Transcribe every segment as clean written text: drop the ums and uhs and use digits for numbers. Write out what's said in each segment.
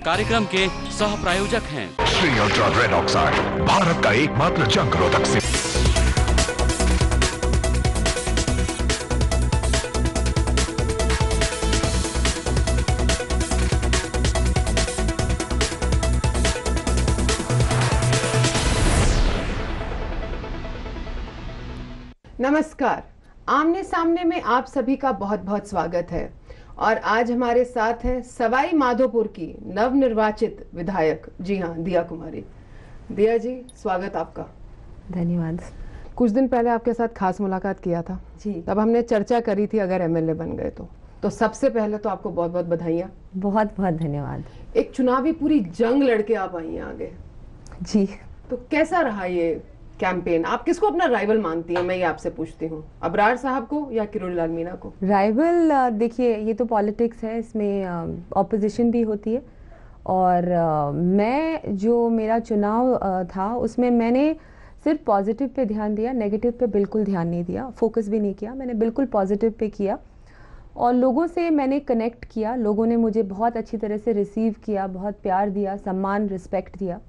कार्यक्रम के सह प्रायोजक हैं Shri ultra red oxide, Bharat का एकमात्र जंग रोधक से। नमस्कार, आमने सामने में आप सभी का बहुत बहुत स्वागत है। और आज हमारे साथ हैं सवाई माधोपुर की नवनिर्वाचित विधायक, जी हाँ, दिया कुमारी। दिया जी, स्वागत आपका। धन्यवाद। कुछ दिन पहले आपके साथ खास मुलाकात किया था जी। तब हमने चर्चा करी थी अगर एमएलए बन गए तो सबसे पहले तो आपको बहुत बहुत बधाइयाँ। बहुत बहुत धन्यवाद। एक चुनावी पूरी जंग लड़के आप आई हैं आगे। जी। तो कैसा रहा ये कैंपेन? आप किसको अपना राइवल मानती हैं? मैं ये आपसे पूछती हूँ, अबरार साहब को या किरोड़ीलाल मीणा को? राइवल, देखिए ये तो पॉलिटिक्स है, इसमें ऑपोजिशन भी होती है। और मैं जो मेरा चुनाव था उसमें मैंने सिर्फ पॉजिटिव पे ध्यान दिया, नेगेटिव पे बिल्कुल ध्यान नहीं दिया, फोकस भी नहीं किया। मैंने बिल्कुल पॉजिटिव पे किया और लोगों से मैंने कनेक्ट किया। लोगों ने मुझे बहुत अच्छी तरह से रिसीव किया, बहुत प्यार दिया, सम्मान, रिस्पेक्ट दिया।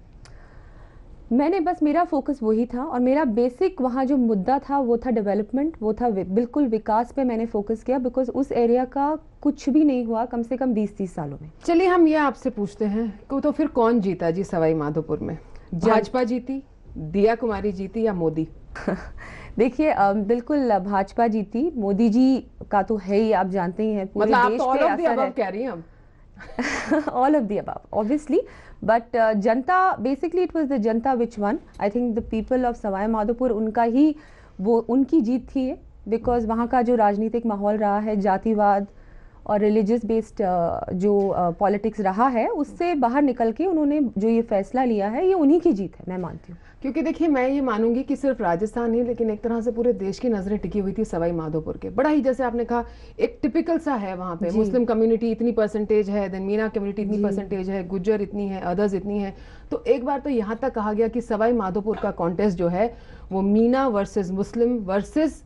मैंने बस, मेरा फोकस वही था और मेरा बेसिक वहाँ जो मुद्दा था वो था डेवलपमेंट, वो था बिल्कुल विकास पे मैंने फोकस किया, बिकॉज उस एरिया का कुछ भी नहीं हुआ कम से कम 20-30 सालों में। चलिए हम ये आपसे पूछते हैं कि तो फिर कौन जीता जी सवाई माधोपुर में? भाजपा जीती, दिया कुमारी जीती या मोदी? देखिए, बिल्कुल भाजपा जीती। मोदी जी का तो है ही, आप जानते ही हैं, पूरे मतलब देश आप पे ऑल ऑफ द असर अबव है। कह रही हैं हम? All of the above, obviously, but Janata, basically it was the Janata which won. I think the people of Sawai Madhopur, उनका ही वो उनकी जीत थी ये, because वहाँ का जो राजनीतिक माहौल रहा है, जातिवाद और रिलीजियस बेस्ड जो पॉलिटिक्स रहा है, उससे बाहर निकल के उन्होंने जो ये फैसला लिया है, ये उन्हीं की जीत है, मैं मानती हूँ। क्योंकि देखिए, मैं ये मानूंगी कि सिर्फ राजस्थान ही, लेकिन एक तरह से पूरे देश की नजरें टिकी हुई थी सवाई माधोपुर के। बड़ा ही, जैसे आपने कहा, एक टिपिकल सा है वहाँ पे। मुस्लिम कम्युनिटी इतनी परसेंटेज है, देन मीना कम्युनिटी इतनी परसेंटेज है, गुज्जर इतनी है, अदर्स इतनी है। तो एक बार तो यहाँ तक कहा गया कि सवाई माधोपुर का कॉन्टेस्ट जो है वो मीना वर्सेस मुस्लिम वर्सेस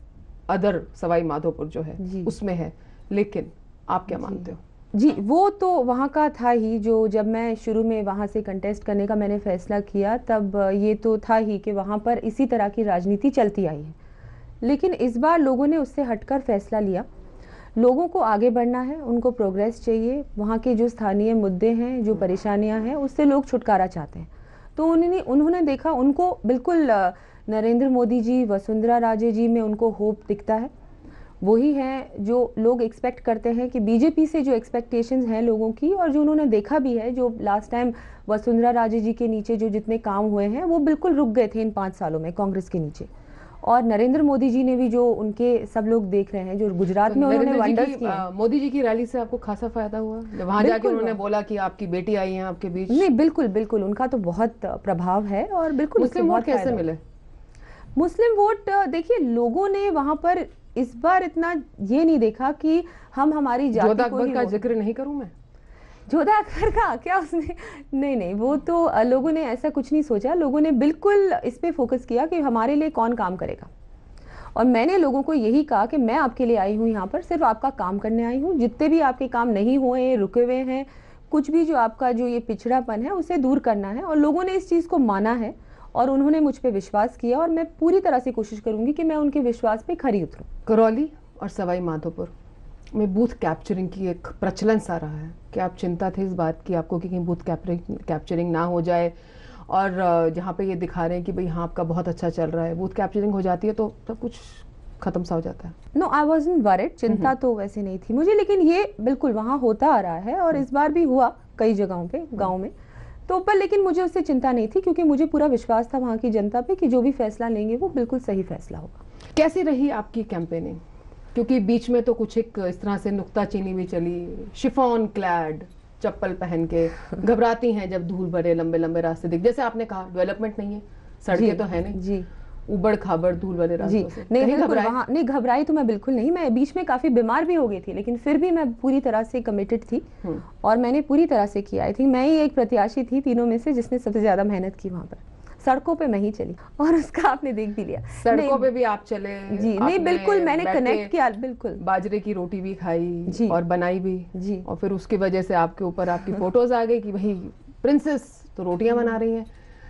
अदर सवाई माधोपुर जो है उसमें है। लेकिन आप क्या मानते हो? जी, वो तो वहाँ का था ही। जो जब मैं शुरू में वहाँ से कंटेस्ट करने का मैंने फैसला किया, तब ये तो था ही कि वहाँ पर इसी तरह की राजनीति चलती आई है। लेकिन इस बार लोगों ने उससे हटकर फैसला लिया। लोगों को आगे बढ़ना है, उनको प्रोग्रेस चाहिए। वहाँ के जो स्थानीय मुद्दे हैं, जो परेशानियाँ हैं, उससे लोग छुटकारा चाहते हैं। तो उन्होंने देखा, उनको बिल्कुल नरेंद्र मोदी जी, वसुंधरा राजे जी में उनको होप दिखता है। वही हैं जो लोग एक्सपेक्ट करते हैं कि बीजेपी से जो एक्सपेक्टेशंस हैं लोगों की, और जो उन्होंने देखा भी है, जो लास्ट टाइम वसुंधरा राजे जी के नीचे जो जितने काम हुए हैं वो बिल्कुल रुक गए थे इन 5 सालों में कांग्रेस के नीचे। और नरेंद्र मोदी जी ने भी, जो उनके सब लोग देख रहे हैं, जो गुजरात में उन्होंने वंडर्स किए। मोदी जी की रैली से आपको खासा फायदा हुआ? वहां जाके उन्होंने बोला कि आपकी बेटी आई है आपके बीच। नहीं, बिल्कुल बिल्कुल, उनका तो बहुत प्रभाव है। और बिल्कुल मुस्लिम वोट कैसे मिले? मुस्लिम वोट, देखिए, लोगों ने वहां पर इस बार इतना ये नहीं देखा कि हम हमारी जाति जोधा को अकबर ही का जिक्र नहीं करूं मैं? जोधा अकबर का क्या उसने, नहीं, वो तो लोगों ने ऐसा कुछ नहीं सोचा। लोगों ने बिल्कुल इस पे फोकस किया कि हमारे लिए कौन काम करेगा। और मैंने लोगों को यही कहा कि मैं आपके लिए आई हूँ यहाँ पर, सिर्फ आपका काम करने आई हूँ। जितने भी आपके काम नहीं हुए, रुके हुए हैं, कुछ भी जो आपका जो ये पिछड़ापन है उसे दूर करना है। और लोगों ने इस चीज़ को माना है और उन्होंने मुझ पे विश्वास किया, और मैं पूरी तरह से कोशिश करूंगी कि मैं उनके विश्वास पे खरी उतरूं। करौली और सवाई माधोपुर में बूथ कैप्चरिंग की एक प्रचलन सा रहा है। क्या आप चिंता थे इस बात की आपको कि कहीं बूथ कैप्चरिंग ना हो जाए? और जहाँ पे ये दिखा रहे हैं कि भाई हाँ आपका बहुत अच्छा चल रहा है, बूथ कैप्चरिंग हो जाती है तो सब कुछ खत्म सा हो जाता है। नो, आई वाज़न्ट वरीड, चिंता तो वैसे नहीं थी मुझे। लेकिन ये बिल्कुल वहाँ होता आ रहा है और इस बार भी हुआ कई जगहों पे, गाँव में। तो पर लेकिन मुझे उससे चिंता नहीं थी, क्योंकि मुझे पूरा विश्वास था वहाँ की जनता पे कि जो भी फैसला लेंगे वो बिल्कुल सही फैसला होगा। कैसी रही आपकी कैंपेनिंग? क्योंकि बीच में तो कुछ एक इस तरह से नुक्ताचीनी भी चली, शिफॉन क्लैड चप्पल पहन के घबराती हैं जब धूल भरे लंबे लंबे रास्ते दिख, जैसे आपने कहा डेवलपमेंट नहीं है, सड़कें तो है नहीं जी, उबड़ खाबड़ धूल भरे रास्तों से। नहीं, बिल्कुल वहाँ नहीं घबराई तो मैं बिल्कुल नहीं। मैं बीच में काफी बीमार भी हो गई थी, लेकिन फिर भी मैं पूरी तरह से कमिटेड थी और मैंने पूरी तरह से किया। आई थिंक मैं ही एक प्रत्याशी थी तीनों में से जिसने सबसे ज्यादा मेहनत की वहाँ पर। सड़कों पे मैं ही चली और उसका आपने देख भी लिया। सड़कों पे भी आप चले? जी नहीं, बिल्कुल मैंने कनेक्ट किया, बिल्कुल बाजरे की रोटी भी खाई जी, और बनाई भी जी, और फिर उसकी वजह से आपके ऊपर आपकी फोटोज आ गई कि भाई प्रिंसेस तो रोटियां बना रही हैं।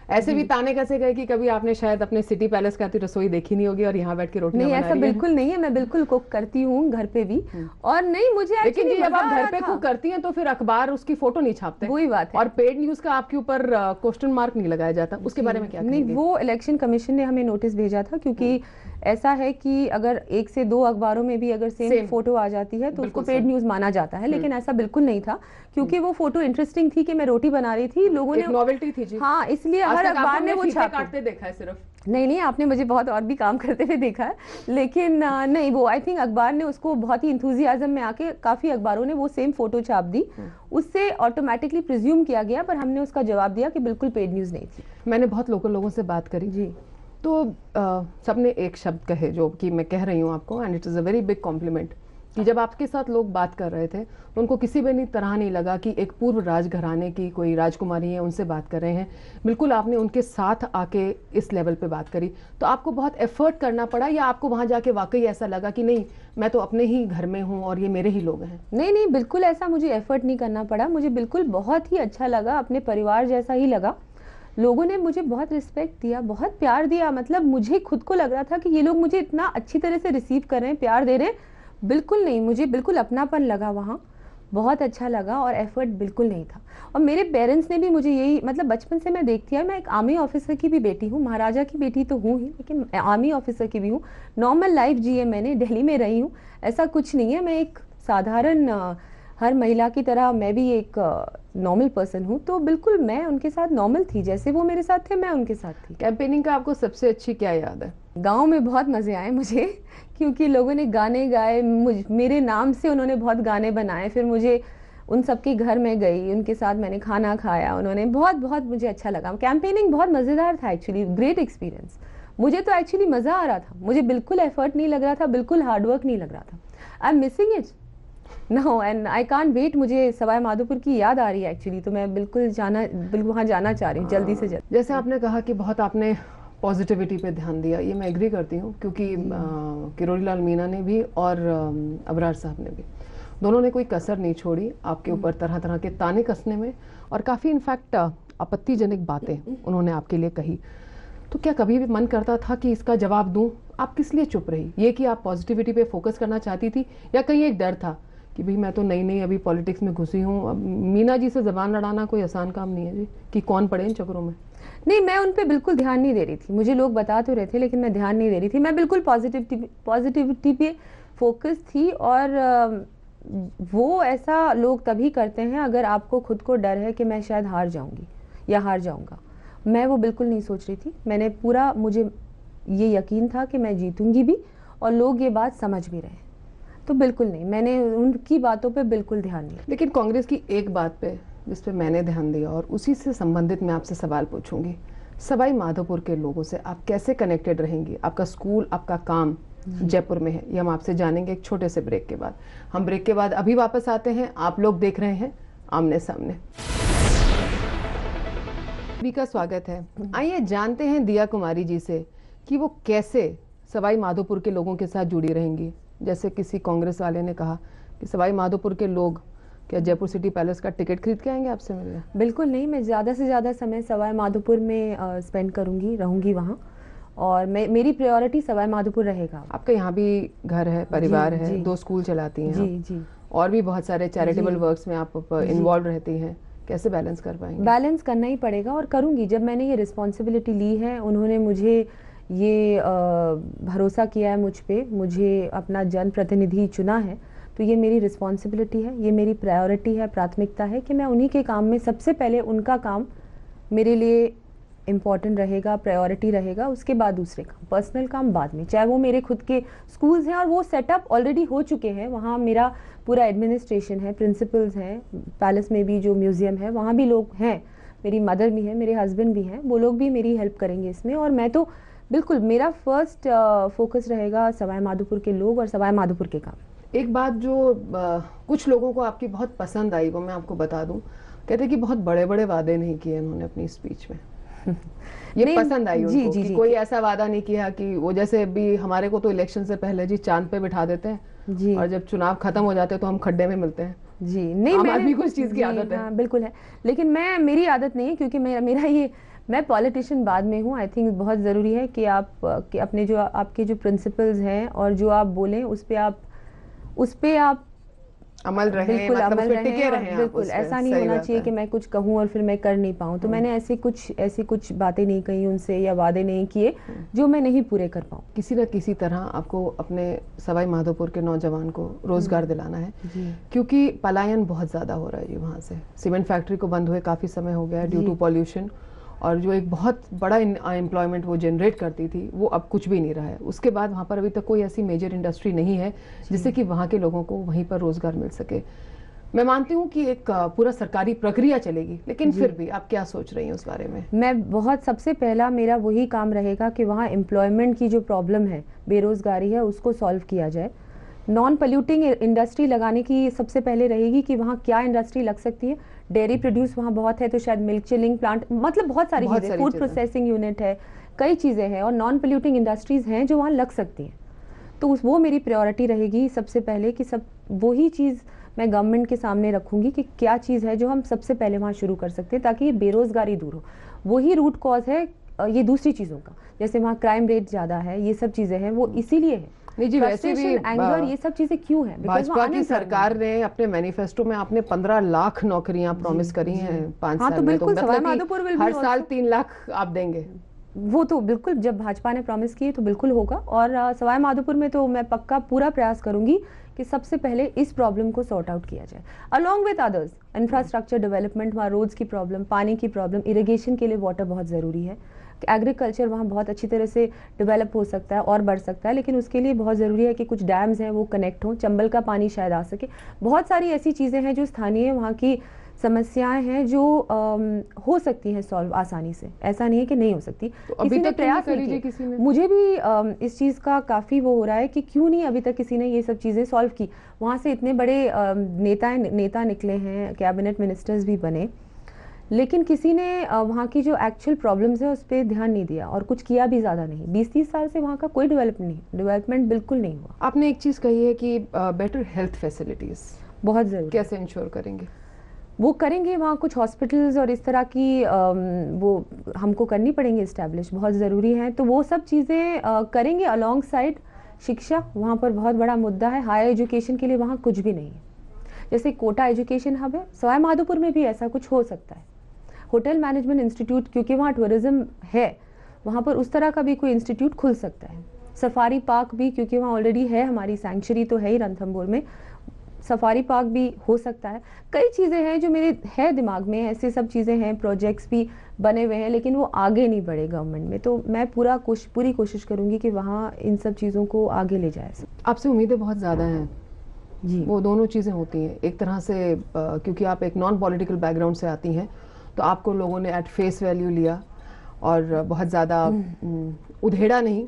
ऐसे भी ताने कैसे गए कि कभी आपने शायद अपने सिटी पैलेस का रसोई देखी नहीं होगी और यहाँ बैठ के रोटियां नहीं, बना ऐसा रही हैं। बिल्कुल नहीं है, मैं बिल्कुल कुक करती हूँ घर पे भी। और नहीं, मुझे लेकिन actually जब आप मजा आ घर रहा पे था। कुक करती हैं तो फिर अखबार उसकी फोटो नहीं छापते, वही बात है। और पेड न्यूज का आपके ऊपर क्वेश्चन मार्क नहीं लगाया जाता, उसके बारे में क्या नहीं, कहेंगे? वो इलेक्शन कमीशन ने हमें नोटिस भेजा था, क्योंकि ऐसा है कि अगर 1 से 2 अखबारों में भी अगर सेम फोटो आ जाती है तो उसको बिल्कुल पेड सही। न्यूज माना जाता है, लेकिन ऐसा बिल्कुल नहीं था, क्योंकि वो फोटो इंटरेस्टिंग थी कि मैं रोटी बना रही थी, लोगों एक ने नॉवेल्टी थी जी। हाँ, इसलिए आज हर तक अखबार आपको ने वो फीते छापी। काटते देखा है सिर्फ। नहीं नहीं, आपने मुझे बहुत और भी काम करते हुए देखा है, लेकिन नहीं, वो आई थिंक अखबार ने उसको बहुत ही इंथुजियाज्म में आके काफी अखबारों ने वो सेम फोटो छाप दी, उससे ऑटोमेटिकली प्रिज्यूम किया गया, पर हमने उसका जवाब दिया कि बिल्कुल पेड न्यूज नहीं थी। मैंने बहुत लोकल लोगों से बात करी जी, तो सबने एक शब्द कहे जो कि मैं कह रही हूँ आपको, and it is a very big complement, कि जब आपके साथ लोग बात कर रहे थे तो उनको किसी भी नहीं तरह नहीं लगा कि एक पूर्व राजघराने की कोई राजकुमारी है उनसे बात कर रहे हैं। बिल्कुल आपने उनके साथ आके इस लेवल पे बात करी। तो आपको बहुत एफर्ट करना पड़ा या आपको वहाँ जाके वाकई ऐसा लगा कि नहीं मैं तो अपने ही घर में हूँ और ये मेरे ही लोग हैं? नहीं नहीं, बिल्कुल ऐसा मुझे एफर्ट नहीं करना पड़ा, मुझे बिल्कुल बहुत ही अच्छा लगा, अपने परिवार जैसा ही लगा। लोगों ने मुझे बहुत रिस्पेक्ट दिया, बहुत प्यार दिया, मतलब मुझे खुद को लग रहा था कि ये लोग मुझे इतना अच्छी तरह से रिसीव कर रहे हैं, प्यार दे रहे हैं। बिल्कुल नहीं, मुझे बिल्कुल अपनापन लगा वहाँ, बहुत अच्छा लगा, और एफर्ट बिल्कुल नहीं था। और मेरे पेरेंट्स ने भी मुझे यही, मतलब बचपन से मैं देखती है, मैं एक आर्मी ऑफिसर की भी बेटी हूँ, महाराजा की बेटी तो हूँ ही, लेकिन आर्मी ऑफिसर की भी हूँ। नॉर्मल लाइफ जी है मैंने, दिल्ली में रही हूँ, ऐसा कुछ नहीं है, मैं एक साधारण हर महिला की तरह मैं भी एक नॉर्मल पर्सन हूँ, तो बिल्कुल मैं उनके साथ नॉर्मल थी, जैसे वो मेरे साथ थे मैं उनके साथ थी। कैंपेनिंग का आपको सबसे अच्छी क्या याद है? गांव में बहुत मज़े आए मुझे, क्योंकि लोगों ने गाने गाए, मेरे नाम से उन्होंने बहुत गाने बनाए, फिर मुझे उन सबके घर में गई, उनके साथ मैंने खाना खाया, उन्होंने बहुत बहुत मुझे अच्छा लगा। कैंपेनिंग बहुत मज़ेदार था एक्चुअली, ग्रेट एक्सपीरियंस। मुझे तो एक्चुअली मज़ा आ रहा था, मुझे बिल्कुल एफर्ट नहीं लग रहा था, बिल्कुल हार्डवर्क नहीं लग रहा था। I am missing it no and I can't wait. मुझे सवाई माधोपुर की याद आ रही है एक्चुअली, तो मैं बिल्कुल वहाँ जाना चाह रही हूँ जल्दी से जल्दी। जैसे आपने कहा कि बहुत आपने पॉजिटिविटी पे ध्यान दिया, ये मैं एग्री करती हूँ, क्योंकि किरोड़ी लाल मीणा ने भी और अबरार साहब ने भी, दोनों ने कोई कसर नहीं छोड़ी आपके ऊपर तरह तरह के ताने कसने में, और काफ़ी इनफैक्ट आपत्तिजनक बातें उन्होंने आपके लिए कही। तो क्या कभी भी मन करता था कि इसका जवाब दूं? आप किस लिए चुप रही? ये कि आप पॉजिटिविटी पे फोकस करना चाहती थी, या कहीं एक डर था कि भाई मैं तो नई नई अभी पॉलिटिक्स में घुसी हूँ, अब मीना जी से जबान लड़ाना कोई आसान काम नहीं है जी, कि कौन पड़े इन चक्करों में? नहीं, मैं उन पे बिल्कुल ध्यान नहीं दे रही थी, मुझे लोग बता तो रहे थे लेकिन मैं ध्यान नहीं दे रही थी। मैं बिल्कुल पॉजिटिविटी पे फोकस थी, और वो ऐसा लोग तभी करते हैं अगर आपको खुद को डर है कि मैं शायद हार जाऊंगी या हार जाऊंगा। मैं वो बिल्कुल नहीं सोच रही थी, मैंने पूरा, मुझे ये यकीन था कि मैं जीतूंगी भी, और लोग ये बात समझ भी रहे, तो बिल्कुल नहीं, मैंने उनकी बातों पे बिल्कुल ध्यान नहीं। लेकिन कांग्रेस की एक बात पे जिस पे मैंने ध्यान दिया, और उसी से संबंधित मैं आपसे सवाल पूछूंगी, सवाई माधोपुर के लोगों से आप कैसे कनेक्टेड रहेंगी? आपका स्कूल, आपका काम जयपुर में है, ये हम आपसे जानेंगे एक छोटे से ब्रेक के बाद। हम ब्रेक के बाद अभी वापस आते हैं, आप लोग देख रहे हैं आमने सामने। सभी का स्वागत है। आइए जानते हैं दिया कुमारी जी से कि वो कैसे सवाई माधोपुर के लोगों के साथ जुड़ी रहेंगी। जैसे किसी कांग्रेस वाले ने कहा कि सवाई माधोपुर के लोग क्या जयपुर सिटी पैलेस का टिकट खरीद के आएंगे आपसे मिलने? बिल्कुल नहीं, मैं ज़्यादा से ज़्यादा समय सवाई माधोपुर में स्पेंड करूंगी, रहूंगी वहाँ, और मेरी प्रायोरिटी सवाई माधोपुर रहेगा। आपका यहाँ भी घर है, परिवार है, 2 स्कूल चलाती हैं जी आप, जी, और भी बहुत सारे चैरिटेबल वर्क्स में आप इन्वॉल्व रहती हैं, कैसे बैलेंस कर पाएंगे? बैलेंस करना ही पड़ेगा, और करूंगी। जब मैंने ये रिस्पॉन्सिबिलिटी ली है, उन्होंने मुझे ये भरोसा किया है मुझ पे, मुझे अपना जनप्रतिनिधि चुना है, तो ये मेरी रिस्पॉन्सिबिलिटी है, ये मेरी प्रायोरिटी है, प्राथमिकता है कि मैं उन्हीं के काम में सबसे पहले, उनका काम मेरे लिए इम्पॉर्टेंट रहेगा, प्रायोरिटी रहेगा, उसके बाद दूसरे काम, पर्सनल काम बाद में। चाहे वो मेरे खुद के स्कूल्स हैं, और वो सेटअप ऑलरेडी हो चुके हैं, वहाँ मेरा पूरा एडमिनिस्ट्रेशन है, प्रिंसिपल्स हैं, पैलेस में भी जो म्यूज़ियम है वहाँ भी लोग हैं, मेरी मदर भी है, मेरे हस्बैंड भी हैं, वो लोग भी मेरी हेल्प करेंगे इसमें। और मैं तो बिल्कुल, मेरा फर्स्ट फोकस रहेगा सवाई माधोपुर के लोग और सवाई माधोपुर के काम। एक बात जो कुछ लोगों को आपकी बहुत पसंद आई, वो मैं आपको बता दूं, कहते कि बहुत बड़े बड़े वादे नहीं किए उन्होंने अपनी स्पीच में। ये नहीं, पसंद आई जी, उनको जी, कि जी। कोई ऐसा वादा नहीं किया कि वो जैसे भी हमारे को तो इलेक्शन से पहले जी चांद पे बिठा देते हैं जी और जब चुनाव खत्म हो जाते हैं तो हम खड्डे में मिलते हैं। जी नहीं, आम मैंने आदमी को इस चीज की जी, आदत है। हाँ बिल्कुल है, लेकिन मेरी आदत नहीं है, क्योंकि मेरा ये, मैं पॉलिटिशियन बाद में हूँ। आई थिंक बहुत ज़रूरी है कि आप कि अपने जो आपके जो प्रिंसिपल्स हैं और जो आप बोलें उस पे आप अमल रहे, बिल्कुल मतलब अमल उस पे रहें, टिके और रहें आप बिल्कुल उस पे। ऐसा नहीं सही होना बात चाहिए है। कि मैं कुछ कहूँ और फिर मैं कर नहीं पाऊँ। तो मैंने ऐसी कुछ बातें नहीं कही उनसे या वादे नहीं किए जो मैं नहीं पूरे कर पाऊँ। किसी न किसी तरह आपको अपने सवाई माधोपुर के नौजवान को रोजगार दिलाना है, जी क्योंकि पलायन बहुत ज़्यादा हो रहा है जी वहाँ से। सीमेंट फैक्ट्री को बंद हुए काफ़ी समय हो गया है ड्यू जी। टू पॉल्यूशन, और जो एक बहुत बड़ा एम्प्लॉयमेंट वो जनरेट करती थी वो अब कुछ भी नहीं रहा है। उसके बाद वहाँ पर अभी तक कोई ऐसी मेजर इंडस्ट्री नहीं है जिससे कि वहाँ के लोगों को वहीं पर रोजगार मिल सके। मैं मानती हूँ कि एक पूरा सरकारी प्रक्रिया चलेगी, लेकिन फिर भी आप क्या सोच रही हैं उस बारे में? मैं बहुत, सबसे पहला मेरा वही काम रहेगा कि वहाँ एम्प्लॉयमेंट की जो प्रॉब्लम है, बेरोजगारी है, उसको सॉल्व किया जाए। नॉन पोल्यूटिंग इंडस्ट्री लगाने की सबसे पहले रहेगी कि वहाँ क्या इंडस्ट्री लग सकती है। डेयरी प्रोड्यूस वहाँ बहुत है, तो शायद मिल्क चिलिंग प्लांट, मतलब बहुत सारी चीज़ें, फूड प्रोसेसिंग यूनिट है, कई चीज़ें हैं और नॉन पोल्यूटिंग इंडस्ट्रीज़ हैं जो वहाँ लग सकती हैं। तो वो मेरी प्रायोरिटी रहेगी सबसे पहले कि सब वही चीज़ मैं गवर्नमेंट के सामने रखूंगी कि क्या चीज़ है जो हम सबसे पहले वहाँ शुरू कर सकते हैं ताकि ये बेरोजगारी दूर हो। वही रूट कॉज है ये दूसरी चीज़ों का, जैसे वहाँ क्राइम रेट ज़्यादा है, ये सब चीज़ें हैं, वो इसीलिए है। नहीं जी, वैसे भी एंगर, ये सब चीज़ें क्यों है? भाजपा की सरकार ने अपने मैनिफेस्टो में आपने 15 लाख नौकरियां प्रॉमिस करी हैं 5 हाँ, साल तो में, बिल्कुल मतलब सवाई कि Madhopur will be her also- साल 3 लाख आप देंगे। वो तो बिल्कुल, जब भाजपा ने प्रॉमिस किए तो बिल्कुल होगा। और सवाई माधोपुर में तो मैं पक्का पूरा प्रयास करूंगी कि सबसे पहले इस प्रॉब्लम को सॉर्ट आउट किया जाए, along with others, infrastructure development, वहाँ रोड्स की प्रॉब्लम, पानी की प्रॉब्लम, इरिगेशन के लिए वाटर बहुत ज़रूरी है, एग्रीकल्चर वहाँ बहुत अच्छी तरह से डेवलप हो सकता है और बढ़ सकता है, लेकिन उसके लिए बहुत ज़रूरी है कि कुछ डैम्स हैं वो कनेक्ट हों, चंबल का पानी शायद आ सके। बहुत सारी ऐसी चीज़ें हैं जो स्थानीय वहाँ की समस्याएं हैं जो हो सकती हैं सॉल्व आसानी से, ऐसा नहीं है कि नहीं हो सकती। तो अभी किसी ने तक क्यों नहीं प्रयास नहीं करी जी किए। किसी ने? मुझे भी इस चीज़ का काफ़ी वो हो रहा है कि क्यों नहीं अभी तक किसी ने ये सब चीज़ें सॉल्व की। वहाँ से इतने बड़े नेता निकले हैं, कैबिनेट मिनिस्टर्स भी बने, लेकिन किसी ने वहाँ की जो एक्चुअल प्रॉब्लम्स है उस पर ध्यान नहीं दिया और कुछ किया भी ज़्यादा नहीं। 20-30 साल से वहाँ का कोई डेवलपमेंट बिल्कुल नहीं हुआ। आपने एक चीज कही है कि बेटर हेल्थ फैसिलिटीज बहुत ज़रूरी, कैसे इंश्योर करेंगे? वो करेंगे, वहाँ कुछ हॉस्पिटल्स और इस तरह की वो हमको करनी पड़ेंगी इस्टेब्लिश, बहुत ज़रूरी है। तो वो सब चीज़ें करेंगे अलॉन्ग साइड शिक्षा। वहाँ पर बहुत बड़ा मुद्दा है, हायर एजुकेशन के लिए वहाँ कुछ भी नहीं है। जैसे कोटा एजुकेशन हब है, सवाई माधोपुर में भी ऐसा कुछ हो सकता है। होटल मैनेजमेंट इंस्टीट्यूट, क्योंकि वहाँ टूरिज्म है, वहाँ पर उस तरह का भी कोई इंस्टीट्यूट खुल सकता है। सफारी पार्क भी, क्योंकि वहाँ ऑलरेडी है, हमारी सैंक्चुरी तो है ही रणथंभौर में, सफारी पार्क भी हो सकता है। कई चीज़ें हैं जो मेरे है दिमाग में, ऐसे सब चीज़ें हैं, प्रोजेक्ट्स भी बने हुए हैं, लेकिन वो आगे नहीं बढ़े गवर्नमेंट में। तो मैं पूरी कोशिश करूँगी कि वहाँ इन सब चीज़ों को आगे ले जाए। आपसे उम्मीदें बहुत ज़्यादा हैं जी, वो दोनों चीज़ें होती हैं। एक तरह से क्योंकि आप एक नॉन पॉलिटिकल बैकग्राउंड से आती हैं, तो आपको लोगों ने एट फेस वैल्यू लिया और बहुत ज़्यादा उधेड़ा नहीं,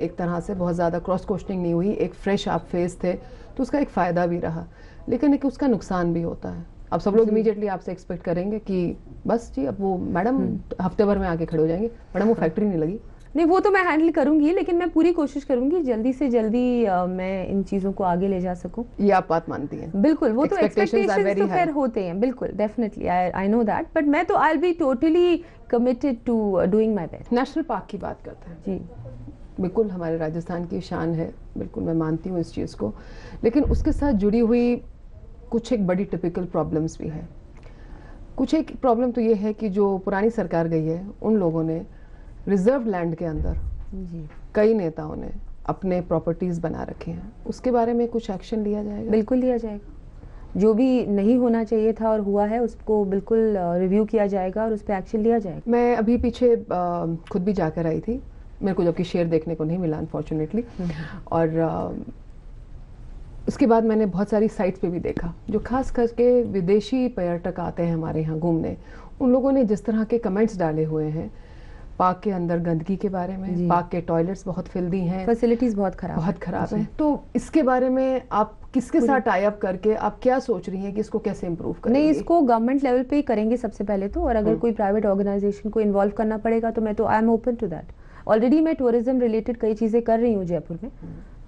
एक तरह से बहुत ज़्यादा क्रॉस क्वेश्चनिंग नहीं हुई, एक फ्रेश आप फेस थे, तो उसका एक फ़ायदा भी रहा, लेकिन एक उसका नुकसान भी होता है। अब सब लोग इमीडिएटली आपसे एक्सपेक्ट करेंगे कि बस जी अब वो मैडम हफ्ते भर में आके खड़े हो जाएंगे, मैडम वो फैक्ट्री नहीं लगी। नहीं, वो तो मैं हैंडल करूंगी, लेकिन मैं पूरी कोशिश करूंगी जल्दी से जल्दी मैं इन चीज़ों को आगे ले जा सकूं। ये आप बात मानती हैं? बिल्कुल, वो तो Expectations are एक्सपेक्टेशंस very तो खैर high. होते हैं, बिल्कुल, definitely, I know that, but मैं तो I will be totally committed to doing my best. National park की बात करते हैं जी, बिल्कुल हमारे राजस्थान की शान है, बिल्कुल मैं मानती हूँ इस चीज़ को, लेकिन उसके साथ जुड़ी हुई कुछ एक बड़ी टिपिकल प्रॉब्लम्स भी है। कुछ एक प्रॉब्लम तो ये है कि जो पुरानी सरकार गई है उन लोगों ने रिजर्व लैंड के अंदर जी, कई नेताओं ने अपने प्रॉपर्टीज बना रखे हैं, उसके बारे में कुछ एक्शन लिया जाएगा? बिल्कुल लिया जाएगा। जो भी नहीं होना चाहिए था और हुआ है उसको बिल्कुल रिव्यू किया जाएगा और उस पर एक्शन लिया जाएगा। मैं अभी पीछे खुद भी जाकर आई थी, मेरे को जबकि शेर देखने को नहीं मिला अनफॉर्चुनेटली, और उसके बाद मैंने बहुत सारी साइट्स पे भी देखा जो खास करके विदेशी पर्यटक आते हैं हमारे यहाँ घूमने, उन लोगों ने जिस तरह के कमेंट्स डाले हुए हैं पार्क के अंदर गंदगी के बारे में, पार्क के टॉयलेट्स बहुत फिल्दी हैं, फैसिलिटीज बहुत खराब बहुत खराब है। तो इसके बारे में आप किसके साथ टाई अप करके आप क्या सोच रही हैं कि इसको कैसे इम्प्रूव करेंगी? नहीं, इसको गवर्नमेंट लेवल पे ही करेंगे सबसे पहले तो, और अगर कोई प्राइवेट ऑर्गेनाइजेशन को इन्वॉल्व करना पड़ेगा तो मैं तो I am open to that. Already मैं टूरिज्म रिलेटेड कई चीज़ें कर रही हूँ जयपुर में,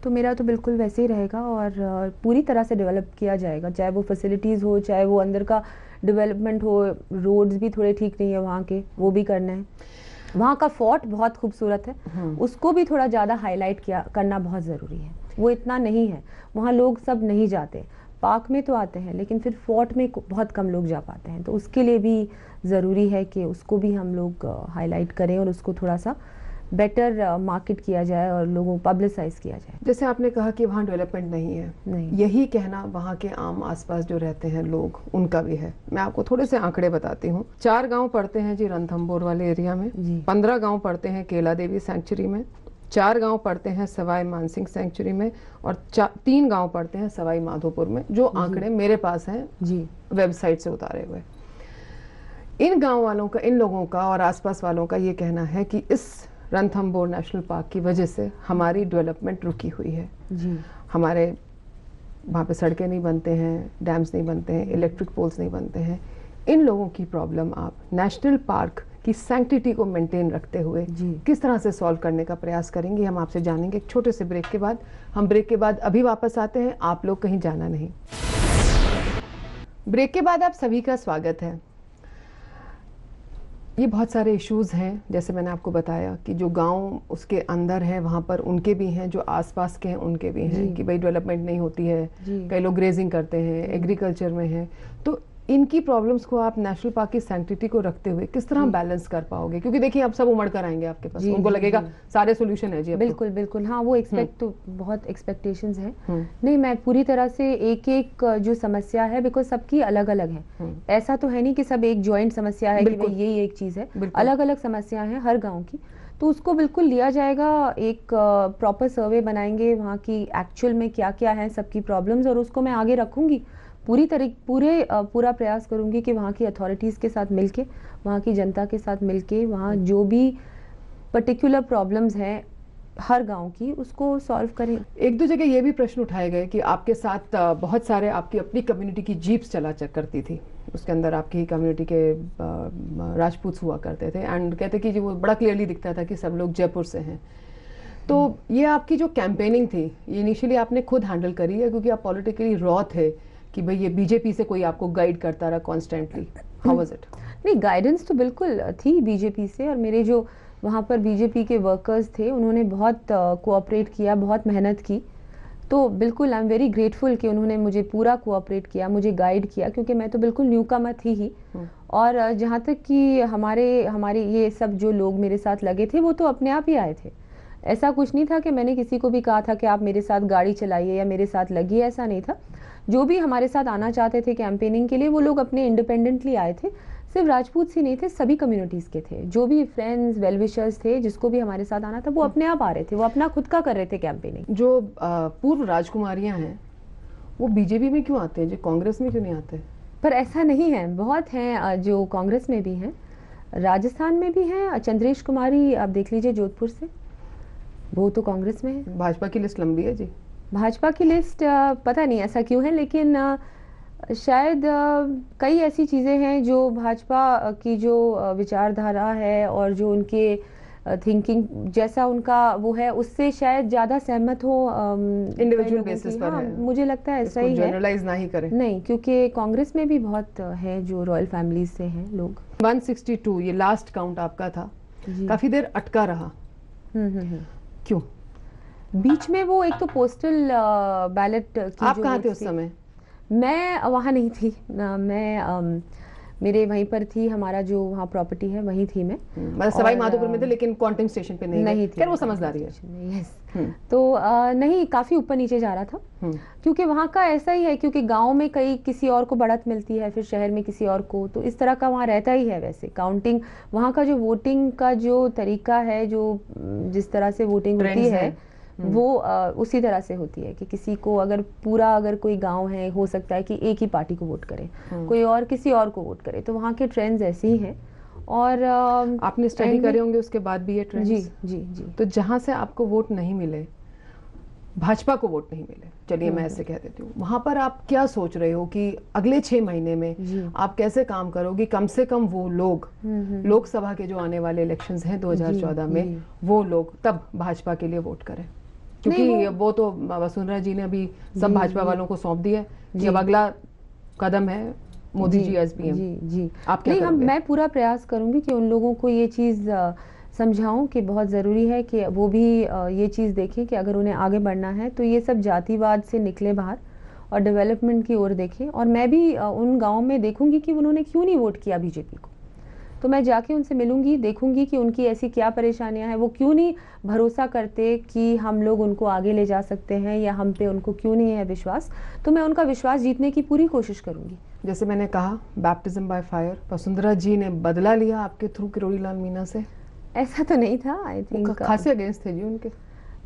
तो मेरा तो बिल्कुल वैसे ही रहेगा और पूरी तरह से डेवलप किया जाएगा, चाहे वो फैसिलिटीज़ हो, चाहे वो अंदर का डेवलपमेंट हो। रोड्स भी थोड़े ठीक नहीं है वहाँ के, वो भी करना है। वहाँ का फोर्ट बहुत खूबसूरत है, उसको भी थोड़ा ज़्यादा हाईलाइट करना बहुत ज़रूरी है। वो इतना नहीं है, वहाँ लोग सब नहीं जाते, पार्क में तो आते हैं लेकिन फिर फोर्ट में बहुत कम लोग जा पाते हैं, तो उसके लिए भी ज़रूरी है कि उसको भी हम लोग हाईलाइट करें और उसको थोड़ा सा बेटर मार्केट किया जाए और लोगों को पब्लिसाइज किया जाए। जैसे आपने कहा कि वहाँ डेवलपमेंट नहीं है, नहीं। यही कहना वहाँ के आम आसपास जो रहते हैं लोग, उनका भी है। मैं आपको थोड़े से आंकड़े बताती हूँ। 4 गांव पड़ते हैं जी रणथंभौर वाले एरिया में, 15 गांव पड़ते हैं केला देवी सेंचुरी में, 4 गांव पड़ते हैं सवाई मानसिंह सेंचुरी में, और 3 गांव पड़ते हैं सवाई माधोपुर में, जो आंकड़े मेरे पास हैं जी वेबसाइट से उतारे हुए। इन गांव वालों का, इन लोगों का और आसपास वालों का ये कहना है कि इस रणथंभौर नेशनल पार्क की वजह से हमारी डेवलपमेंट रुकी हुई है जी। हमारे वहाँ पे सड़कें नहीं बनते हैं, डैम्स नहीं बनते हैं, इलेक्ट्रिक पोल्स नहीं बनते हैं। इन लोगों की प्रॉब्लम आप नेशनल पार्क की सैंक्टिटी को मेंटेन रखते हुए किस तरह से सॉल्व करने का प्रयास करेंगे, हम आपसे जानेंगे एक छोटे से ब्रेक के बाद। हम ब्रेक के बाद अभी वापस आते हैं, आप लोग कहीं जाना नहीं। ब्रेक के बाद आप सभी का स्वागत है। ये बहुत सारे इश्यूज़ हैं, जैसे मैंने आपको बताया कि जो गांव उसके अंदर है वहाँ पर उनके भी हैं, जो आसपास के हैं उनके भी हैं, कि भाई डेवलपमेंट नहीं होती है, कई लोग ग्रेजिंग करते हैं, एग्रीकल्चर में हैं। तो इनकी प्रॉब्लम्स को आप नेशनल पार्क की सैंक्टिटी को रखते हुए किस तरह बैलेंस कर पाओगे? क्योंकि देखिए अब सब उमड़ कर आएंगे आपके पास, उनको लगेगा सारे सोल्यूशन है जी। बिल्कुल बिल्कुल, हाँ वो एक्सपेक्ट तो बहुत एक्सपेक्टेशंस हैं। नहीं, मैं पूरी तरह से एक एक जो समस्या है, बिकॉज सबकी अलग अलग है, ऐसा तो है नहीं कि सब एक जॉइंट समस्या है कि भाई यही एक चीज है, अलग अलग समस्या है हर गाँव की। तो उसको बिल्कुल लिया जाएगा, एक प्रॉपर सर्वे बनाएंगे वहाँ की एक्चुअल में क्या क्या है सबकी प्रॉब्लम्स, और उसको मैं आगे रखूंगी। पूरा प्रयास करूंगी कि वहाँ की अथॉरिटीज़ के साथ मिलके, वहाँ की जनता के साथ मिलके, वहाँ जो भी पर्टिकुलर प्रॉब्लम्स हैं हर गांव की, उसको सॉल्व करें। एक दो जगह ये भी प्रश्न उठाए गए कि आपके साथ बहुत सारे आपकी अपनी कम्युनिटी की जीप्स चला करती थी, उसके अंदर आपकी कम्युनिटी के राजपूत हुआ करते थे, एंड कहते कि वो बड़ा क्लियरली दिखता था कि सब लोग जयपुर से हैं। तो ये आपकी जो कैंपेनिंग थी, ये इनिशियली आपने खुद हैंडल करी है, क्योंकि आप पॉलिटिकली रॉ थे कि भाई ये बीजेपी से कोई आपको गाइड करता रहा कॉन्स्टेंटली? How was it? नहीं, गाइडेंस तो बिल्कुल थी बीजेपी से, और मेरे जो वहाँ पर बीजेपी के वर्कर्स थे उन्होंने बहुत कोऑपरेट किया, बहुत मेहनत की। तो बिल्कुल आई एम वेरी ग्रेटफुल कि उन्होंने मुझे पूरा कोऑपरेट किया, मुझे गाइड किया, क्योंकि मैं तो बिल्कुल न्यूकमर थी ही। और जहाँ तक कि हमारे ये सब जो लोग मेरे साथ लगे थे वो तो अपने आप ही आए थे, ऐसा कुछ नहीं था कि मैंने किसी को भी कहा था कि आप मेरे साथ गाड़ी चलाइए या मेरे साथ लगिए, ऐसा नहीं था। जो भी हमारे साथ आना चाहते थे कैंपेनिंग के लिए वो लोग अपने इंडिपेंडेंटली आए थे, सिर्फ राजपूत ही नहीं थे, सभी कम्युनिटीज़ के थे, जो भी फ्रेंड्स वेल विशर्स थे, जिसको भी हमारे साथ आना था वो अपने आप आ रहे थे, वो अपना खुद का कर रहे थे कैंपेनिंग। जो पूर्व राजकुमारियां हैं वो बीजेपी में क्यों आते हैं जी, कांग्रेस में क्यों नहीं आते? पर ऐसा नहीं है, बहुत हैं जो कांग्रेस में भी हैं, राजस्थान में भी हैं। चंद्रेश कुमारी आप देख लीजिए जोधपुर से, वो तो कांग्रेस में है। भाजपा की लिस्ट लंबी है जी। भाजपा की लिस्ट पता नहीं ऐसा क्यों है, लेकिन शायद कई ऐसी चीज़ें हैं जो भाजपा की जो विचारधारा है और जो उनके थिंकिंग जैसा उनका वो है, उससे शायद ज़्यादा सहमत हो इंडिविजुअल बेसिस पर। है मुझे लगता है ऐसा ही है, जनरलाइज ना ही करें। नहीं, क्योंकि कांग्रेस में भी बहुत है जो रॉयल फैमिली से हैं लोग। 162 ये लास्ट काउंट आपका था, काफी देर अटका रहा, क्यों? बीच में वो एक तो पोस्टल बैलेट की, आप कहाँ थे उस समय? मैं वहाँ नहीं थी, मैं मेरे वहीं पर थी, हमारा जो वहाँ प्रॉपर्टी है वहीं थी मैं, मतलब सवाई माधोपुर में थे, लेकिन काउंटिंग स्टेशन पे नहीं थी। वो समझदारी है। यस, तो नहीं, काफी ऊपर नीचे जा रहा था, क्योंकि वहाँ का ऐसा ही है, क्योंकि गांव में कई किसी और को बढ़त मिलती है, फिर शहर में किसी और को, तो इस तरह का वहाँ रहता ही है। वैसे काउंटिंग वहाँ का जो वोटिंग का जो तरीका है, जो जिस तरह से वोटिंग होती है वो उसी तरह से होती है कि किसी को अगर कोई गांव है, हो सकता है कि एक ही पार्टी को वोट करे, कोई और किसी और को वोट करे, तो वहाँ के ट्रेंड्स ऐसे ही हैं। और आपने स्टडी करे होंगे उसके बाद भी ये ट्रेंड्स? जी जी जी। तो जहाँ से आपको वोट नहीं मिले भाजपा को वोट नहीं मिले, चलिए मैं ऐसे कह देती हूँ, वहां पर आप क्या सोच रहे हो कि अगले 6 महीने में आप कैसे काम करोगी? कम से कम वो लोग लोकसभा के जो आने वाले इलेक्शंस हैं 2014 में, वो लोग तब भाजपा के लिए वोट करें, क्योंकि वो तो वसुंधरा जी ने अभी सब भाजपा वालों को सौंप दिया है कि अब अगला कदम है मोदी जी एज पीएम। जी आप क्या नहीं, करोगे? मैं पूरा प्रयास करूंगी कि उन लोगों को ये चीज़ समझाऊं कि बहुत ज़रूरी है कि वो भी ये चीज़ देखें कि अगर उन्हें आगे बढ़ना है तो ये सब जातिवाद से निकले बाहर और डेवलपमेंट की ओर देखें। और मैं भी उन गाँव में देखूंगी कि उन्होंने क्यों नहीं वोट किया बीजेपी को, तो मैं जाके उनसे मिलूंगी, देखूंगी कि उनकी ऐसी क्या परेशानियां हैं, वो क्यों नहीं भरोसा करते कि हम लोग उनको आगे ले जा सकते हैं, या हम पे उनको क्यों नहीं है विश्वास। तो मैं उनका विश्वास जीतने की पूरी कोशिश करूंगी। जैसे मैंने कहा, बैप्टिज्म बाय फायर, वसुंधरा जी ने बदला लिया आपके थ्रू किरोड़ी लाल मीणा से? ऐसा तो नहीं था, आई थिंक खासे अगेंस्ट थे जी उनके।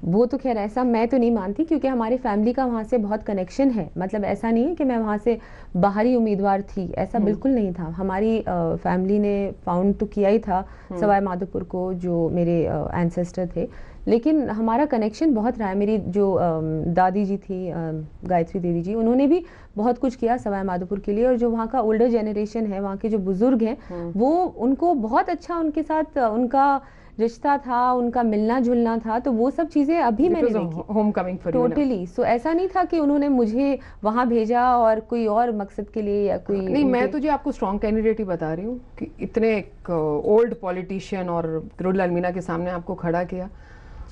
वो तो खैर ऐसा मैं तो नहीं मानती, क्योंकि हमारे फैमिली का वहाँ से बहुत कनेक्शन है। मतलब ऐसा नहीं है कि मैं वहाँ से बाहरी उम्मीदवार थी, ऐसा बिल्कुल नहीं था। हमारी फैमिली ने फाउंड तो किया ही था सवाई माधोपुर को, जो मेरे एंसेस्टर थे, लेकिन हमारा कनेक्शन बहुत रहा है। मेरी जो दादी जी थी, गायत्री देवी जी, उन्होंने भी बहुत कुछ किया सवाई माधोपुर के लिए। और जो वहाँ का ओल्डर जनरेशन है, वहाँ के जो बुजुर्ग हैं, वो उनको बहुत अच्छा उनके साथ उनका रिश्ता था, उनका मिलना जुलना था। तो वो सब चीजें अभी मैंने देखी, होम कमिंग फॉर टोटली। सो ऐसा नहीं था कि उन्होंने मुझे वहां भेजा और कोई और मकसद के लिए या कोई नहीं। मैं तो जी आपको स्ट्रॉन्ग कैंडिडेट ही बता रही हूँ कि इतने एक ओल्ड पॉलिटिशियन और किरोड़ी लाल मीणा के सामने आपको खड़ा किया,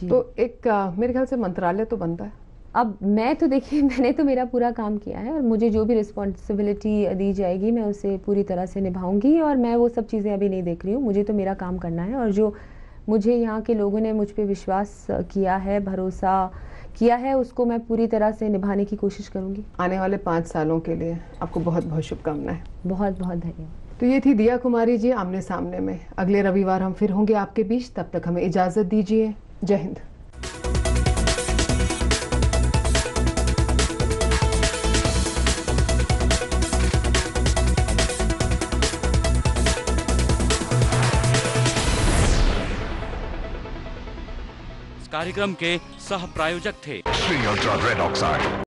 तो एक मेरे ख्याल से मंत्रालय तो बनता है। अब मैं तो देखिए, मैंने तो मेरा पूरा काम किया है और मुझे जो भी रिस्पॉन्सिबिलिटी दी जाएगी मैं उसे पूरी तरह से निभाऊंगी। और मैं वो सब चीज़ें अभी नहीं देख रही हूँ, मुझे तो मेरा काम करना है। और जो मुझे यहाँ के लोगों ने मुझ पे विश्वास किया है, भरोसा किया है, उसको मैं पूरी तरह से निभाने की कोशिश करूँगी। आने वाले 5 सालों के लिए आपको बहुत बहुत शुभकामनाएं। बहुत बहुत धन्यवाद। तो ये थी दिया कुमारी जी आमने सामने में। अगले रविवार हम फिर होंगे आपके बीच, तब तक हमें इजाज़त दीजिए। जय हिंद। कार्यक्रम के सह प्रायोजक थे श्री अल्ट्रा रेड ऑक्साइड।